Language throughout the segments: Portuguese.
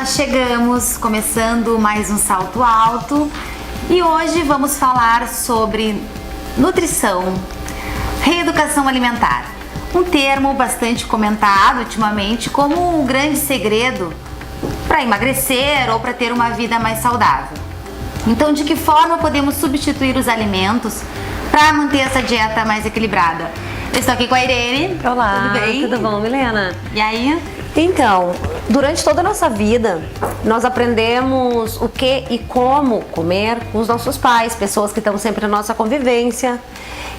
nós chegamos, começando mais um Salto Alto, e hoje vamos falar sobre nutrição, reeducação alimentar. Um termo bastante comentado ultimamente como um grande segredo para emagrecer ou para ter uma vida mais saudável. Então, de que forma podemos substituir os alimentos para manter essa dieta mais equilibrada? Eu estou aqui com a Irene. Olá, tudo bem? Tudo bom, Milena? E aí? Então, durante toda a nossa vida, nós aprendemos o que e como comer com os nossos pais, pessoas que estão sempre na nossa convivência,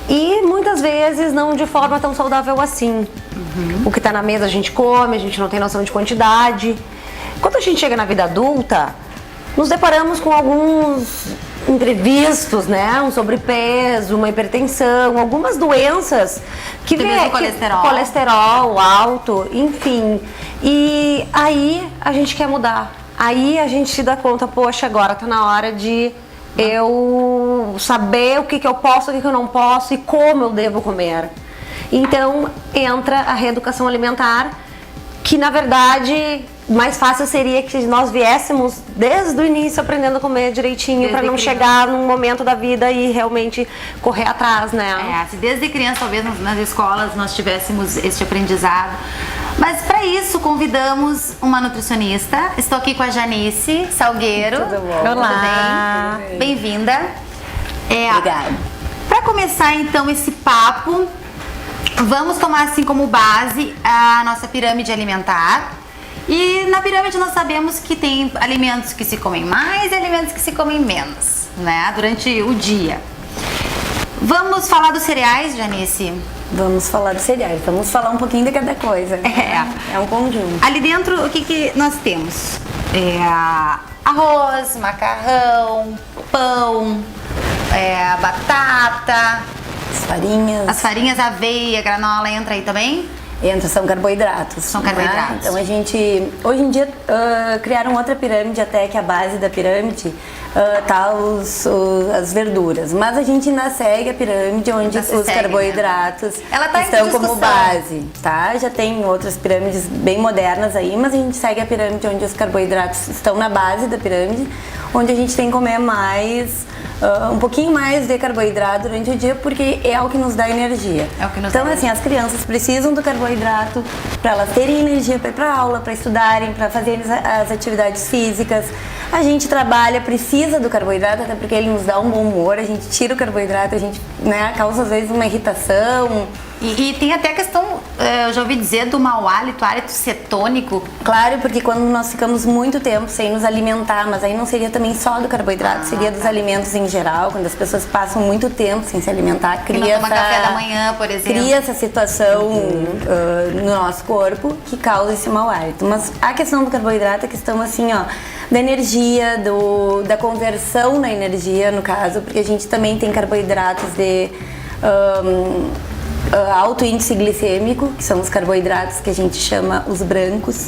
e muitas vezes não de forma tão saudável assim. O que está na mesa a gente come, a gente não tem noção de quantidade. Quando a gente chega na vida adulta, nos deparamos com alguns imprevistos, né? Um sobrepeso, uma hipertensão, algumas doenças que vem colesterol alto, enfim. E aí a gente quer mudar. Aí a gente se dá conta, poxa, agora tá na hora de eu saber o que eu posso, o que eu não posso e como eu devo comer. Então entra a reeducação alimentar, que na verdade mais fácil seria que nós viéssemos desde o início aprendendo a comer direitinho para não chegar num momento da vida e realmente correr atrás, né? Se desde criança, talvez nas escolas nós tivéssemos este aprendizado. Mas para isso convidamos uma nutricionista. Estou aqui com a Janice Salgueiro. Tudo bom? Olá. Tudo bem? Bem-vinda. Obrigada. Para começar então esse papo, vamos tomar assim como base a nossa pirâmide alimentar. E na pirâmide nós sabemos que tem alimentos que se comem mais e alimentos que se comem menos, né? Durante o dia. Vamos falar dos cereais, Janice? Vamos falar dos cereais, vamos falar um pouquinho de cada coisa. É um conjunto. Ali dentro, o que nós temos? Arroz, macarrão, pão, batata, as farinhas, aveia, granola, entra aí também? São carboidratos. São carboidratos. Né? Então a gente, hoje em dia, criaram outra pirâmide até, que a base da pirâmide tá as verduras. Mas a gente ainda segue a pirâmide onde os carboidratos estão como base, tá? Já tem outras pirâmides bem modernas aí, mas a gente segue a pirâmide onde os carboidratos estão na base da pirâmide, onde a gente tem que comer mais, um pouquinho mais de carboidrato durante o dia, porque é o que nos dá energia. Então, assim, as crianças precisam do carboidrato para elas terem energia para ir para aula, para estudarem, para fazerem as atividades físicas. A gente trabalha, precisa do carboidrato, até porque ele nos dá um bom humor. A gente tira o carboidrato, a gente, né, causa às vezes uma irritação. E tem até a questão, eu já ouvi dizer, do mau hálito cetônico. Claro, porque quando nós ficamos muito tempo sem nos alimentar, mas aí não seria também só do carboidrato, seria dos alimentos em geral. Quando as pessoas passam muito tempo sem se alimentar, cria café da manhã, por exemplo. Cria essa situação no nosso corpo que causa esse mau hálito. Mas a questão do carboidrato é a questão assim, ó, da energia, da conversão na energia, no caso, porque a gente também tem carboidratos de alto índice glicêmico, que são os carboidratos que a gente chama os brancos,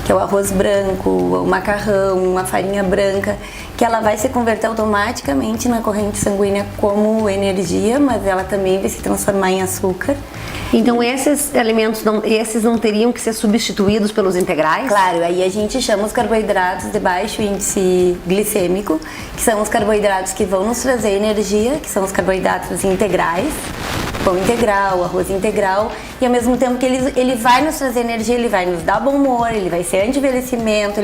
que é o arroz branco, o macarrão, a farinha branca, que ela vai se converter automaticamente na corrente sanguínea como energia, mas ela também vai se transformar em açúcar. Então esses alimentos não teriam que ser substituídos pelos integrais? Claro, aí a gente chama os carboidratos de baixo índice glicêmico, que são os carboidratos que vão nos trazer energia, que são os carboidratos integrais, pão integral, arroz integral, e ao mesmo tempo que ele vai nos trazer energia, ele vai nos dar bom humor, ele vai ser anti-envelhecimento,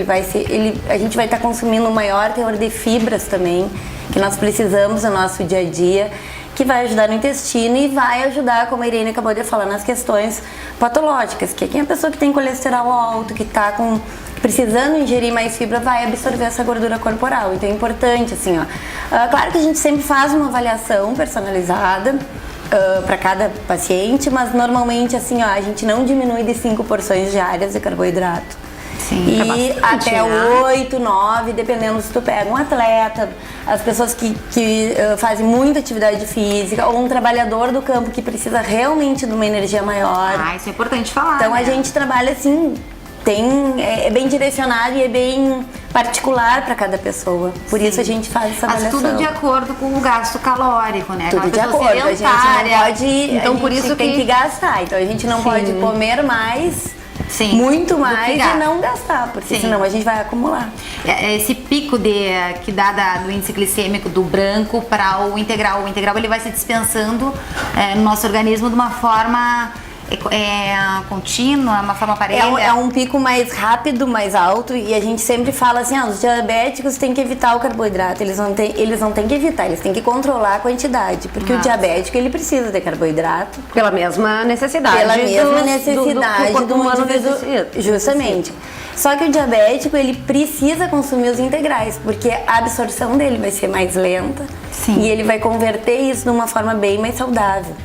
a gente vai estar consumindo um maior teor de fibras também, que nós precisamos no nosso dia a dia, que vai ajudar no intestino e vai ajudar, como a Irene acabou de falar, nas questões patológicas, que quem é a pessoa que tem colesterol alto, que está precisando ingerir mais fibra, vai absorver essa gordura corporal. Então é importante, assim, ó. Claro que a gente sempre faz uma avaliação personalizada para cada paciente, mas normalmente, assim, ó, a gente não diminui de 5 porções diárias de carboidrato. Sim, e até 8, 9, dependendo se tu pega um atleta, as pessoas que fazem muita atividade física, ou um trabalhador do campo que precisa realmente de uma energia maior. Isso é importante falar. Então a gente trabalha assim, é bem direcionado e é bem particular para cada pessoa. Por isso a gente faz essa avaliação. Mas tudo de acordo com o gasto calórico, né? Tudo de acordo. A gente não pode, então por isso tem que gastar. Então a gente não pode comer mais Sim, muito do mais que e gasta. não gastar, porque Sim. senão a gente vai acumular. Esse pico que dá do índice glicêmico do branco para o integral ele vai se dispensando no nosso organismo de uma forma contínua, uma forma parelha. É um pico mais rápido, mais alto, e a gente sempre fala assim, os diabéticos têm que evitar o carboidrato. Eles não têm que evitar, eles têm que controlar a quantidade, porque o diabético ele precisa de carboidrato. Pela mesma necessidade. Pela mesma do necessidade que o corpo do humano indivíduo. necessita. Justamente. Só que o diabético ele precisa consumir os integrais, porque a absorção dele vai ser mais lenta. Sim. E ele vai converter isso de uma forma bem mais saudável.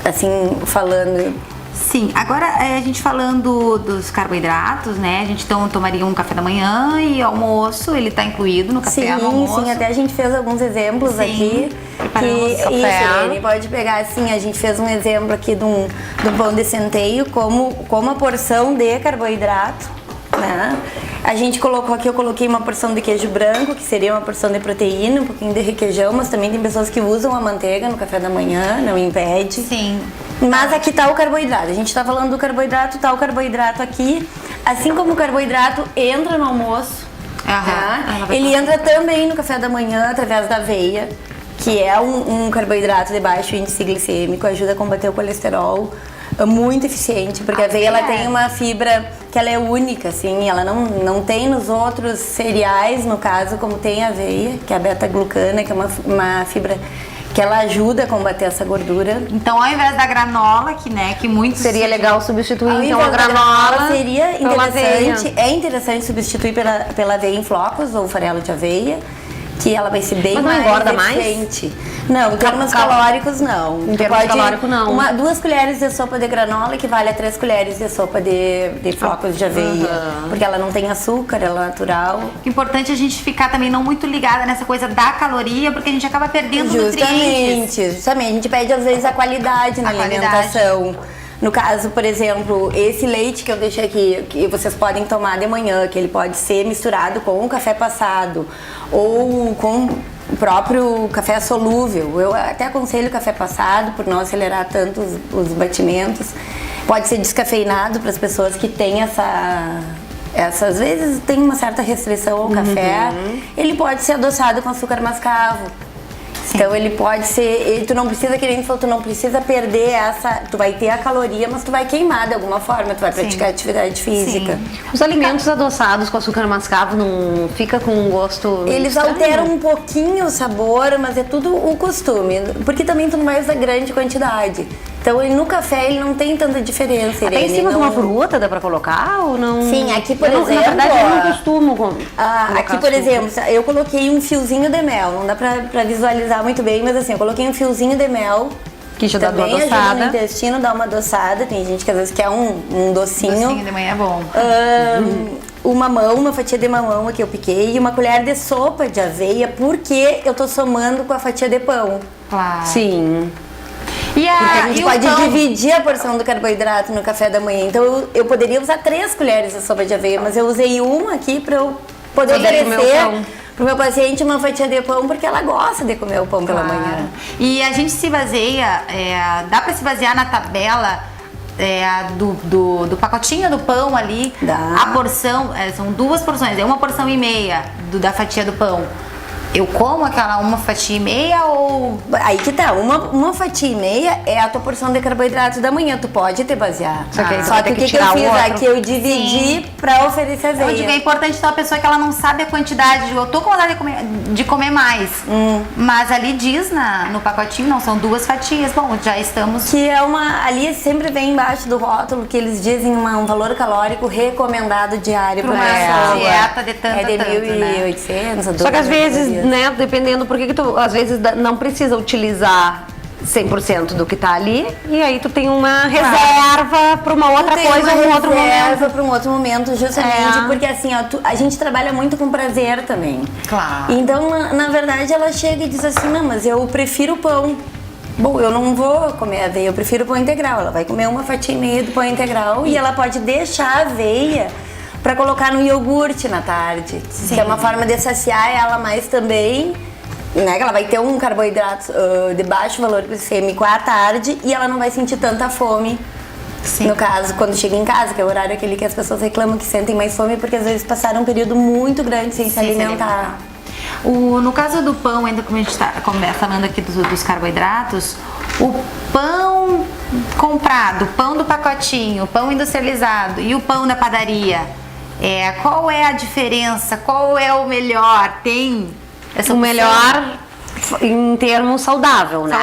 Assim, falando. Sim, agora a gente falando dos carboidratos, né? A gente então tomaria um café da manhã e almoço, ele tá incluído no café no almoço. Sim, até a gente fez alguns exemplos Sim, aqui. preparamos Que, café. isso, Irene, pode pegar assim, a gente fez um exemplo aqui de um pão de centeio, como a porção de carboidrato, né? A gente colocou aqui, eu coloquei uma porção de queijo branco, que seria uma porção de proteína, um pouquinho de requeijão, mas também tem pessoas que usam a manteiga no café da manhã, não impede. Sim. Mas aqui tá o carboidrato. A gente tá falando do carboidrato, tá o carboidrato aqui. Assim como o carboidrato entra no almoço, tá? Ele entra também no café da manhã através da aveia, que é um carboidrato de baixo índice glicêmico, ajuda a combater o colesterol. É muito eficiente, porque a aveia ela tem uma fibra que ela é única, assim, ela não tem nos outros cereais, no caso, como tem a aveia, que é a beta-glucana, que é uma fibra que ela ajuda a combater essa gordura. Então, ao invés da granola, que muitos... Seria legal substituir Ao então a invés da granola seria pela interessante, aveia. é interessante substituir pela aveia em flocos ou farelo de aveia, que ela vai ser bem Mas não mais engorda mais? eficiente. Não, em termos calóricos não. Em termos calóricos não. 2 colheres de sopa de granola equivale a 3 colheres de sopa de flocos de aveia, porque ela não tem açúcar, ela é natural. O importante é a gente ficar também não muito ligada nessa coisa da caloria, porque a gente acaba perdendo nutrientes. Justamente. A gente pede às vezes a qualidade na alimentação. No caso, por exemplo, esse leite que eu deixei aqui, que vocês podem tomar de manhã, que ele pode ser misturado com o café passado ou com o próprio café solúvel. Eu até aconselho o café passado, por não acelerar tanto os batimentos. Pode ser descafeinado para as pessoas que têm às vezes tem uma certa restrição ao café. Ele pode ser adoçado com açúcar mascavo. Sim. Então ele pode ser, tu não precisa, tu não precisa perder tu vai ter a caloria, mas tu vai queimar de alguma forma, tu vai praticar atividade física. Sim. Os alimentos adoçados com açúcar mascavo não fica com um gosto Eles estranho? alteram um pouquinho o sabor, mas é tudo o costume, porque também tu não vai usar grande quantidade. Então no café ele não tem tanta diferença. Até em cima de uma fruta dá pra colocar ou não? Sim, aqui por exemplo... Na verdade eu não costumo aqui por exemplo, eu coloquei um fiozinho de mel, não dá pra visualizar muito bem, mas assim, eu coloquei um fiozinho de mel. Que já dá uma também adoçada. ajuda no intestino, dá uma adoçada. Tem gente que às vezes quer um docinho. Docinho de manhã é bom. Uma fatia de mamão que eu piquei e uma colher de sopa de aveia, porque eu tô somando com a fatia de pão. Claro. Sim. Porque a gente pode pão? dividir a porção do carboidrato no café da manhã. Então eu poderia usar 3 colheres de sopa de aveia, mas eu usei uma aqui para eu poder oferecer pro meu paciente uma fatia de pão, porque ela gosta de comer o pão pela manhã. E a gente se baseia, dá para se basear na tabela do pacotinho do pão ali. Dá. A porção, são 2 porções, é 1,5 porção da fatia do pão. Eu como aquela 1 fatia e meia ou... Aí que tá, uma fatia e meia é a tua porção de carboidrato da manhã, tu pode te basear. Só que aí tu Só vai que ter o que que tirar eu fiz o outro. aqui, eu dividi pra oferecer aveia. Eu digo, é importante ter uma pessoa que ela não sabe a quantidade, eu tô com vontade de comer mais, mas ali diz no pacotinho, não, são 2 fatias, bom, já estamos... Que é ali sempre vem embaixo do rótulo que eles dizem um valor calórico recomendado diário Pra para uma pessoa. dieta de tanto, é de tanto, 1.800, Só que às 2.000 vezes, calorias. né, dependendo, porque que tu às vezes não precisa utilizar 100% do que tá ali, e aí tu tem uma reserva para uma outra coisa, um outro momento. Para um outro momento, justamente porque assim, a gente trabalha muito com prazer também. Claro. Então, na verdade, ela chega e diz assim, não, mas eu prefiro pão. Bom, eu não vou comer aveia, eu prefiro pão integral. Ela vai comer 1 fatia e meia do pão integral e ela pode deixar a aveia para colocar no iogurte na tarde. Sim. Que é uma forma de saciar ela mais também, né? Que ela vai ter um carboidrato de baixo valor glicêmico à tarde e ela não vai sentir tanta fome Sim. No caso, quando chega em casa, que é o horário aquele que as pessoas reclamam que sentem mais fome, porque às vezes passaram um período muito grande sem se alimentar. No caso do pão, ainda como a gente está falando aqui dos carboidratos, o pão comprado, o pão do pacotinho, o pão industrializado e o pão da padaria, qual é a diferença? Qual é o melhor? Tem essa O opção? melhor em termos saudável, né?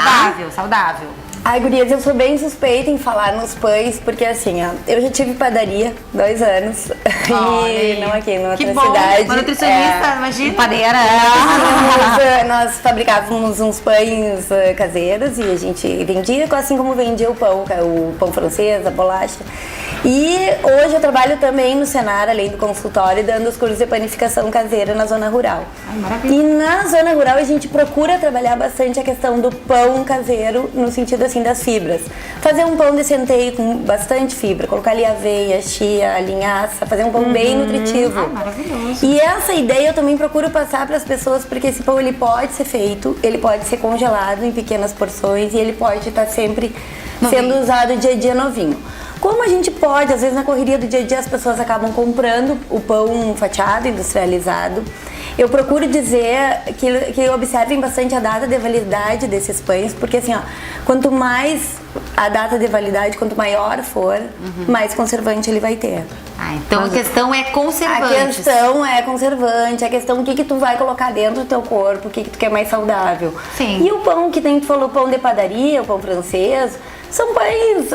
Saudável. Ai, gurias, eu sou bem suspeita em falar nos pães, porque assim, ó, eu já tive padaria 2 anos. Olha E aí. não aqui, em outra Que bom, cidade. uma nutricionista, imagina. Padeira. Nós fabricávamos uns pães caseiros e a gente vendia, assim como vendia o pão francês, a bolacha. E hoje eu trabalho também no Senar, além do consultório, dando os cursos de panificação caseira na zona rural. Ai, maravilha. E na zona rural a gente procura trabalhar bastante a questão do pão caseiro, no sentido assim das fibras. Fazer um pão de centeio com bastante fibra, colocar ali aveia, chia, linhaça, fazer um pão bem nutritivo. Ai, maravilhoso. E essa ideia eu também procuro passar para as pessoas, porque esse pão ele pode ser feito, ele pode ser congelado em pequenas porções e ele pode estar sempre sendo usado dia a dia novinho. Como a gente pode, às vezes na correria do dia a dia as pessoas acabam comprando o pão fatiado, industrializado. Eu procuro dizer que observem bastante a data de validade desses pães, porque assim, ó, quanto mais a data de validade, quanto maior for, mais conservante ele vai ter. Então a questão é conservante. A questão é conservante, a questão o que tu vai colocar dentro do teu corpo, o que tu quer mais saudável. Sim. E o pão que tu falou, pão de padaria, o pão francês, são pães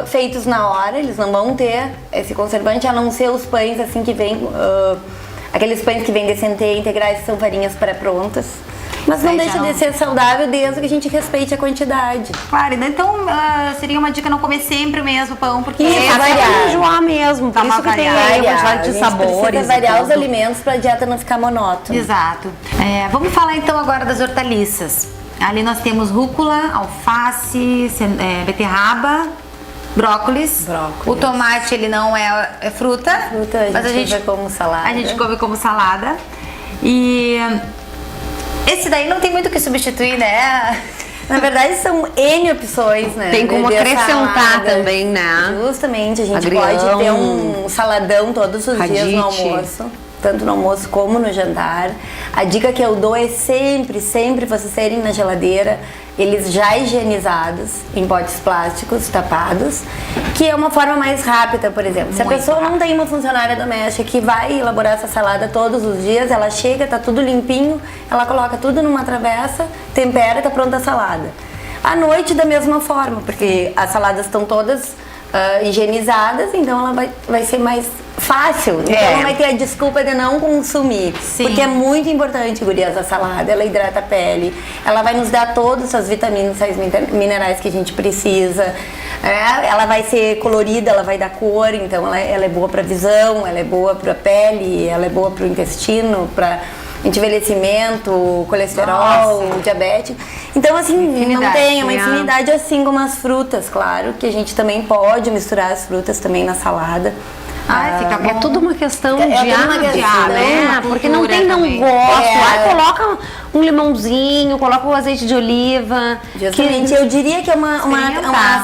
feitos na hora, eles não vão ter esse conservante, a não ser os pães assim que vêm, aqueles pães que vêm de centeio integrais, que são farinhas pré-prontas. Mas não deixa de ser saudável desde que a gente respeite a quantidade. Claro, então seria uma dica não comer sempre o mesmo pão, porque Isso, É variar. pra enjoar mesmo, por Dá isso uma que tem variada. aí a quantidade A de gente sabores. precisa e variar os tudo. alimentos para a dieta não ficar monótona. Exato. Vamos falar então agora das hortaliças. Ali nós temos rúcula, alface, beterraba, brócolis. O tomate ele não é fruta, A gente usa como salada. A gente come como salada. E esse daí não tem muito o que substituir, né? Na verdade, são N opções, né? Tem como de acrescentar salada. também, né? Justamente, a gente Agrião, pode ter um saladão todos os dias no radite. almoço. Tanto no almoço como no jantar. A dica que eu dou é sempre vocês terem na geladeira eles já higienizados, em potes plásticos tapados, que é uma forma mais rápida, por exemplo. Se a pessoa não tem uma funcionária doméstica que vai elaborar essa salada todos os dias, ela chega, tá tudo limpinho, ela coloca tudo numa travessa, tempera, tá pronta a salada. À noite, da mesma forma, porque as saladas estão todas higienizadas, então ela vai ser mais fácil. Então não vai ter a desculpa de não consumir. Sim. Porque é muito importante, gurias, a salada. Ela hidrata a pele, ela vai nos dar todas as vitaminas, sais minerais que a gente precisa. Ela vai ser colorida, ela vai dar cor, então ela é boa para visão, ela é boa para pele, ela é boa para o intestino, para envelhecimento, colesterol, diabetes. Então, assim, não tem uma infinidade assim como as frutas, claro, que a gente também pode misturar as frutas também na salada. Fica bom. É tudo uma questão tudo uma de questão, né? Porque não tem, não também. gosto. Coloca um limãozinho, coloca o azeite de oliva. Justamente, eu diria que uma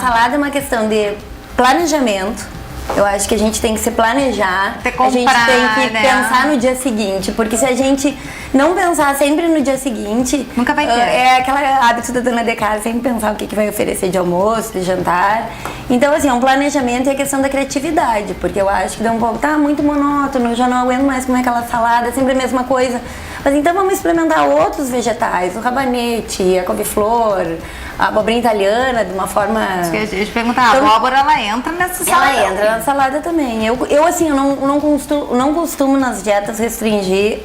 salada é uma questão de planejamento. Eu acho que a gente tem que se planejar, comprar, a gente tem que né? pensar no dia seguinte, porque se a gente não pensar sempre no dia seguinte, nunca vai ter. É aquele hábito da dona de casa, sempre pensar o que vai oferecer de almoço, de jantar. Então, assim, é um planejamento e a questão da criatividade, porque eu acho que dá um pouco, tá muito monótono, eu já não aguento mais comer aquela salada, sempre a mesma coisa. Mas então vamos experimentar outros vegetais, o rabanete, a couve-flor, a abobrinha italiana, de uma forma... Eu ia te perguntar, a abóbora, ela entra nessa salada? Ela entra na salada também. Eu assim, eu não costumo nas dietas restringir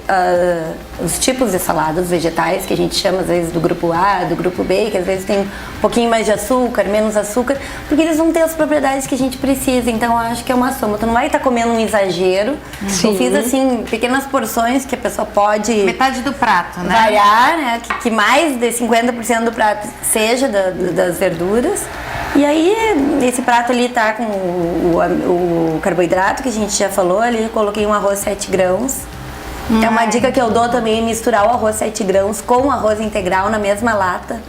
os tipos de saladas vegetais, que a gente chama às vezes do grupo A, do grupo B, que às vezes tem um pouquinho mais de açúcar, menos açúcar, porque eles vão ter as propriedades que a gente precisa. Então eu acho que é uma soma. Tu não vai estar comendo um exagero. Sim. Eu fiz assim, pequenas porções que a pessoa pode... Metade do prato, né? Variar, né? Que mais de 50% do prato seja das verduras. E aí, esse prato ali tá com o carboidrato que a gente já falou ali. Eu coloquei um arroz 7 grãos. É uma dica que eu dou também, misturar o arroz 7 grãos com o arroz integral na mesma lata.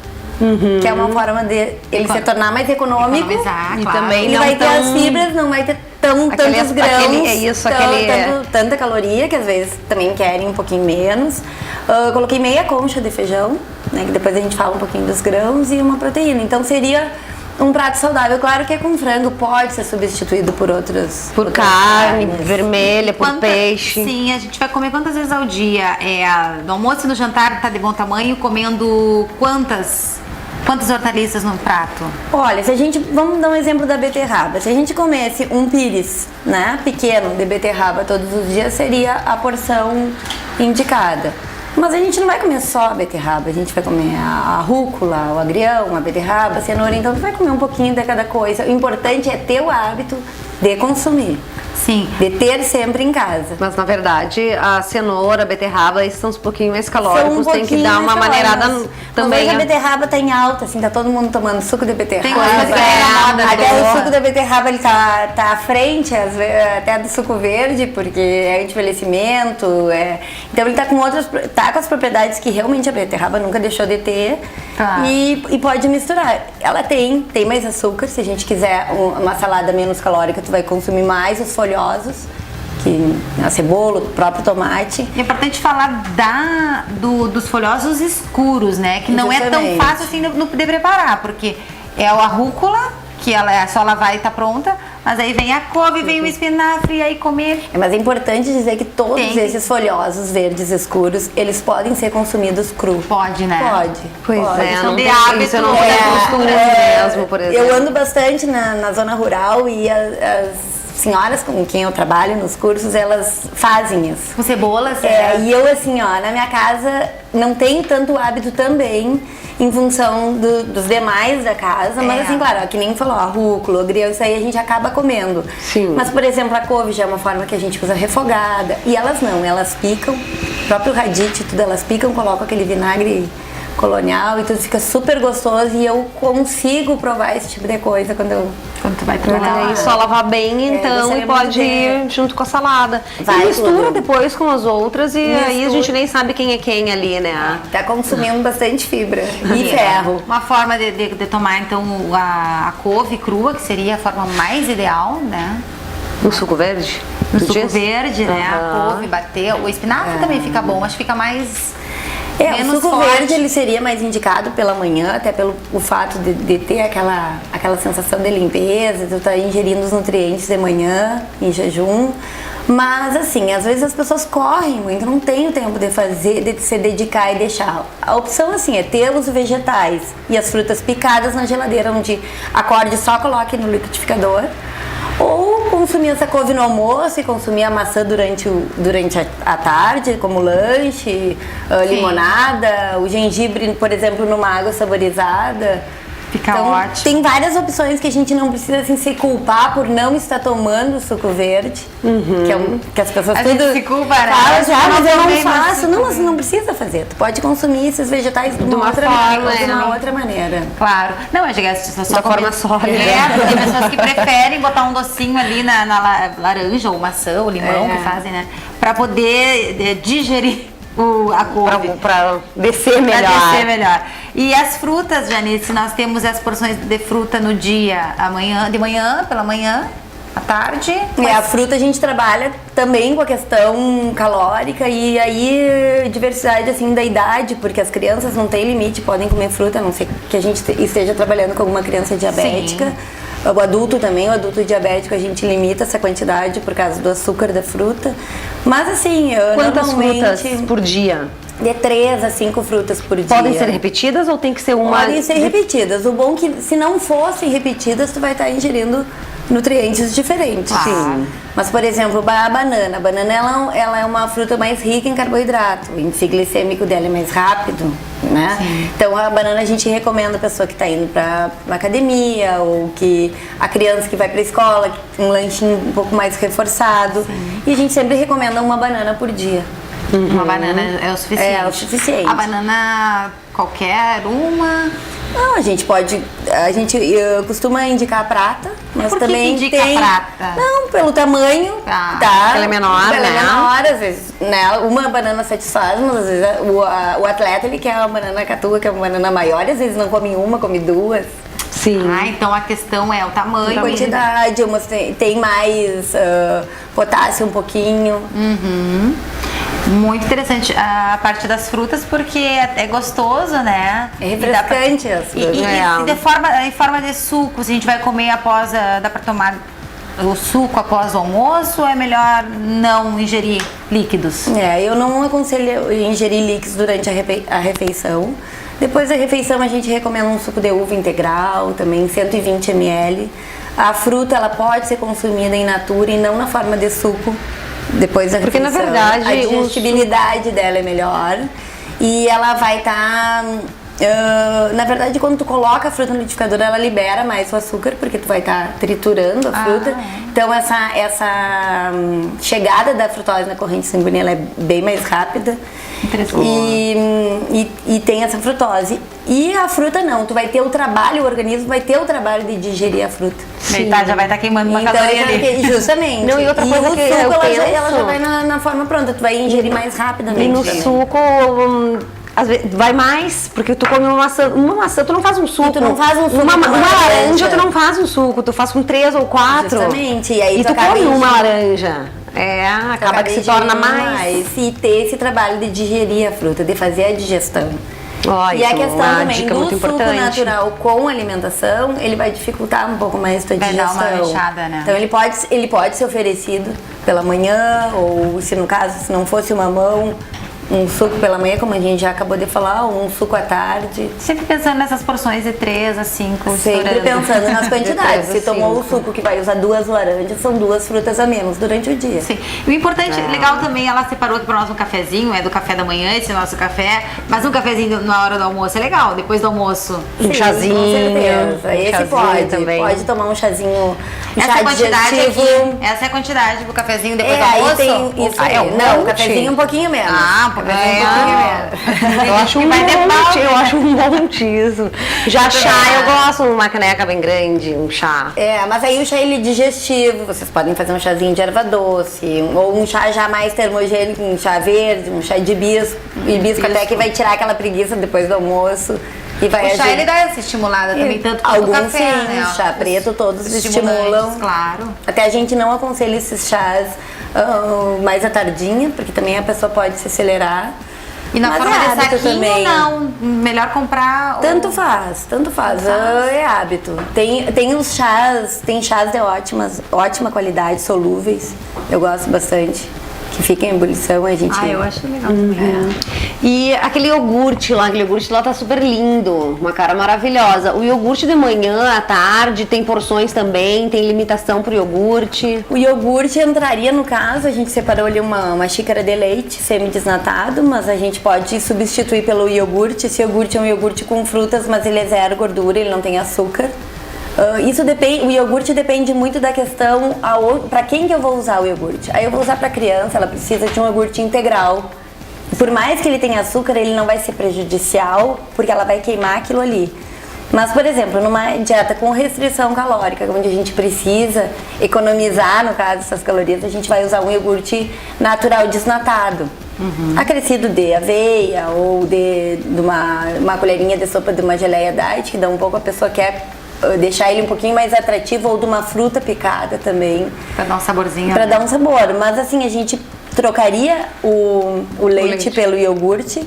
que é uma forma de ele se tornar mais econômico. Economizar, E claro. também Ele não vai ter tão- as fibras, não vai ter tantos grãos, tanta caloria, que às vezes também querem um pouquinho menos. Coloquei meia concha de feijão, né, que depois a gente fala um pouquinho dos grãos, e uma proteína. Então seria um prato saudável. Claro que é com frango, pode ser substituído por outras... Por outras carne, carnes. vermelha, por peixe. Sim, a gente vai comer quantas vezes ao dia? No almoço e no jantar tá de bom tamanho, comendo quantas hortaliças no prato? Olha, vamos dar um exemplo da beterraba. Se a gente comesse um pires, né, pequeno de beterraba todos os dias, seria a porção indicada. Mas a gente não vai comer só a beterraba, a gente vai comer a rúcula, o agrião, a beterraba, a cenoura, então tu vai comer um pouquinho de cada coisa. O importante é ter o hábito de consumir. Sim. De ter sempre em casa. Mas na verdade, a cenoura, a beterraba, esses são uns pouquinho mais calóricos, tem que pouquinho dar uma mais maneirada calóricos. também. Mas a beterraba tá em alta, assim, tá todo mundo tomando suco de beterraba. Tem coisa que é na moda Até boa. o suco da beterraba ele tá à frente, até do suco verde, porque é envelhecimento. Então ele tá com as propriedades que realmente a beterraba nunca deixou de ter. Tá. E pode misturar. Ela tem mais açúcar, se a gente quiser uma salada menos calórica, tu vai consumir mais os folhosos, que a cebola, o próprio tomate. É importante falar dos folhosos escuros, né? Que não é tão Exatamente. fácil assim de preparar, porque é a rúcula, que ela é só lavar e tá pronta, mas aí vem a couve, vem o espinafre, e aí comer. Mas é importante dizer que todos Tem. esses folhosos verdes escuros, eles podem ser consumidos cru. Pode, né? Pode. Pois pode. é, Questão não de tem hábito, isso, eu não é, tenho costume mesmo, por exemplo. Eu ando bastante na zona rural e as senhoras com quem eu trabalho nos cursos, elas fazem isso. Com cebolas, E eu assim, ó, na minha casa não tenho tanto hábito também em função dos demais da casa, mas assim, claro, ó, que nem falou, a rúcula, o agrião, isso aí a gente acaba comendo. Sim. Mas, por exemplo, a couve já é uma forma que a gente usa refogada, e elas não, elas picam, o próprio radite, tudo, elas picam, colocam aquele vinagre colonial e tudo fica super gostoso, e eu consigo provar esse tipo de coisa quando tu vai Olha provar. aí, só lavar bem então gostaria e pode muito de ir junto com a salada. Vai E mistura tudo. depois com as outras e aí a Mistura. gente nem sabe quem é quem ali, né? tá consumindo bastante fibra e ferro. Uma forma de tomar, então, a couve crua, que seria a forma mais ideal, né? No suco verde? No Tu suco diz? verde, né? A Aham. couve, bater. O espinafre também fica bom, mas fica mais... O menos suco forte. verde ele seria mais indicado pela manhã, até pelo o fato de ter aquela sensação de limpeza, de estar ingerindo os nutrientes de manhã, em jejum. Mas assim, às vezes as pessoas correm muito, não tem o tempo de fazer, de se dedicar e deixar. A opção assim é ter os vegetais e as frutas picadas na geladeira, onde acorde só coloque no liquidificador. Ou consumir essa couve no almoço e consumir a maçã durante a tarde, como lanche, limonada, o gengibre, por exemplo, numa água saborizada. Fica Então, ótimo. tem várias opções que a gente não precisa assim, se culpar por não estar tomando suco verde, que as pessoas A tudo gente se culpa, né? falam, já, mas eu não tomei mais faço. suco Não, mas não precisa fazer. Tu pode consumir esses vegetais de uma uma outra forma, maneira, de uma né? outra maneira. Claro. Não, eu cheguei só Da forma sólida. Tem pessoas que preferem botar um docinho ali na laranja ou maçã ou limão que fazem, né? Pra poder digerir a couve. Pra descer Pra melhor. descer melhor. E as frutas, Janice, nós temos as porções de fruta no dia, de manhã, pela manhã, à tarde. E a fruta a gente trabalha também com a questão calórica e aí diversidade assim da idade, porque as crianças não têm limite, podem comer fruta, a não ser que a gente esteja trabalhando com alguma criança diabética. Sim. O adulto também, o adulto diabético, a gente limita essa quantidade por causa do açúcar da fruta. Mas assim, Quantas normalmente frutas por dia? de 3 a 5 frutas por dia. Podem ser repetidas ou tem que ser uma... Podem ser repetidas. O bom é que se não fossem repetidas, tu vai estar ingerindo nutrientes diferentes. Claro. Mas, por exemplo, a banana. A banana ela é uma fruta mais rica em carboidrato. O índice glicêmico dela é mais rápido, né? Então, a banana a gente recomenda a pessoa que está indo para academia ou que a criança que vai para a escola, um lanchinho um pouco mais reforçado. E a gente sempre recomenda uma banana por dia. Uma banana é o suficiente. É o suficiente. A banana qualquer uma. Não, a gente pode A gente costuma indicar a prata, mas Por que também indica tem... a prata? Não, pelo tamanho, tá? Ela é menor, Ela é né? menor, às vezes, né? Uma banana satisfaz, mas às vezes o atleta, ele quer uma banana catua, que é uma banana maior, e às vezes não come uma, come duas. Sim. Ah, então a questão é o tamanho. Quantidade, umas tem mais potássio um pouquinho. Muito interessante a parte das frutas, porque é gostoso, né? É refrescante as frutas. E em forma de suco, se a gente vai comer após, dá pra tomar o suco após o almoço, ou é melhor não ingerir líquidos? Eu não aconselho ingerir líquidos durante a refeição. Depois da refeição a gente recomenda um suco de uva integral, também 120 ml. A fruta ela pode ser consumida in natura e não na forma de suco depois da refeição. Porque na verdade a digestibilidade dela é melhor e ela vai estar... na verdade, quando tu coloca a fruta no liquidificador, ela libera mais o açúcar, porque tu vai estar triturando a fruta. Então essa chegada da frutose na corrente sanguínea ela é bem mais rápida. E tem essa frutose. E a fruta não, tu vai ter o trabalho, o organismo vai ter o trabalho de digerir a fruta. Já vai estar queimando uma Então, caloria ali. justamente. Não, e outra coisa o que suco, eu ela já penso- vai na forma pronta, tu vai ingerir mais rapidamente. E no também. suco, às vezes, vai mais, porque tu come uma maçã, tu não faz um suco. Tu não faz um suco Uma com laranja, tu não faz um suco, tu faz com 3 ou 4. Justamente, e aí tu acaba come uma ingerindo. laranja. Acaba que se torna mais. E ter esse trabalho de digerir a fruta, de fazer a digestão. E a Isso, questão uma também dica do muito suco importante. natural com alimentação, ele vai dificultar um pouco mais a tua Vai dar digestão. uma rechada, né? Então ele pode ser oferecido pela manhã, ou se no caso, se não fosse uma mão, um suco pela manhã, como a gente já acabou de falar, ou um suco à tarde. Sempre pensando nessas porções de 3 a 5. Sempre pensando nas quantidades. Se De 3 a tomou o 5. suco que vai usar 2 laranjas, são 2 frutas a menos durante o dia. Sim. E o importante, legal também, ela separou aqui para nós um cafezinho, é do café da manhã, esse nosso café, mas um cafezinho na hora do almoço é legal, depois do almoço. Um chazinho. Com certeza. Um Esse chazinho pode. também. Pode tomar um chazinho, um Essa chá quantidade digestivo. aqui, essa é a quantidade pro cafezinho depois do Aí almoço? tem isso aí. um Não, monte. o cafezinho um pouquinho menos. Ah, um cafezinho um pouquinho menos. Eu acho um Vai ter pau, monte, né? eu acho um monte isso. Já chá, eu gosto de uma caneca bem grande, um chá. Mas aí o chá ele é digestivo, vocês podem fazer um chazinho de erva doce, ou um chá já mais termogênico, um chá verde, um chá de hibisco até que vai tirar aquela preguiça depois do almoço. E vai O chá ajudar. ele dá essa estimulada também, tanto quanto o Alguns café, sim, né? chá preto todos Estimulantes, estimulam. claro. Até a gente não aconselha esses chás mais à tardinha, porque também a pessoa pode se acelerar. E na Mas forma é de hábito saquinho, também. não. Melhor comprar... Tanto faz. É hábito. Tem os chás, tem chás de ótima qualidade, solúveis. Eu gosto bastante. Que fica em ebulição, a gente... eu acho legal também. E aquele iogurte lá tá super lindo, uma cara maravilhosa. O iogurte de manhã, à tarde, tem porções também, tem limitação pro iogurte. O iogurte entraria no caso, a gente separou ali uma xícara de leite semi-desnatado, mas a gente pode substituir pelo iogurte. Esse iogurte é um iogurte com frutas, mas ele é zero gordura, ele não tem açúcar. Isso depende, o iogurte depende muito da questão para quem que eu vou usar o iogurte. Aí eu vou usar para criança, ela precisa de um iogurte integral. Por mais que ele tenha açúcar, ele não vai ser prejudicial, porque ela vai queimar aquilo ali. Mas, por exemplo, numa dieta com restrição calórica, onde a gente precisa economizar, no caso, essas calorias, a gente vai usar um iogurte natural desnatado. Acrescido de aveia ou de uma colherinha de sopa de uma geleia diet, que dá um pouco, a pessoa quer deixar ele um pouquinho mais atrativo, ou de uma fruta picada também. Pra dar um saborzinho. Pra né? dar um sabor. Mas assim, a gente trocaria o leite pelo iogurte,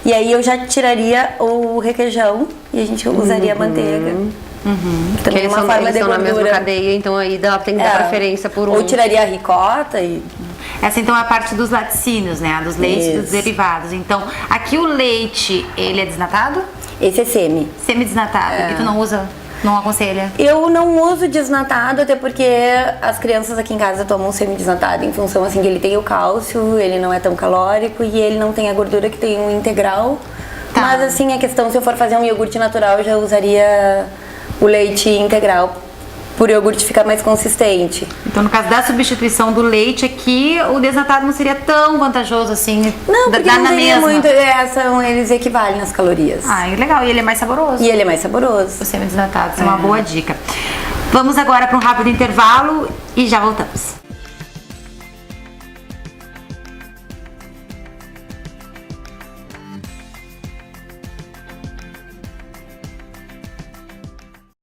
e aí eu já tiraria o requeijão e a gente usaria a manteiga. Porque Também eles uma forma de estão na mesma gordura. cadeia, então aí tem que dar preferência por um. Ou tiraria a ricota e... Essa então é a parte dos laticínios, né? Dos leites e dos Isso. derivados. Então, aqui o leite, ele é desnatado? Esse é semi. Semi-desnatado. E tu não usa? Não aconselha? Eu não uso desnatado, até porque as crianças aqui em casa tomam semi-desnatado em função assim que ele tem o cálcio, ele não é tão calórico e ele não tem a gordura que tem o integral. Tá. Mas assim, a questão, se eu for fazer um iogurte natural, eu já usaria o leite integral por iogurte ficar mais consistente. Então, no caso da substituição do leite aqui, o desnatado não seria tão vantajoso assim? Não, porque dá não na teria mesma. muito, eles equivalem nas calorias. Ah, legal. E ele é mais saboroso. E ele é mais saboroso. O semi-desnatado, isso é uma boa dica. Vamos agora para um rápido intervalo e já voltamos.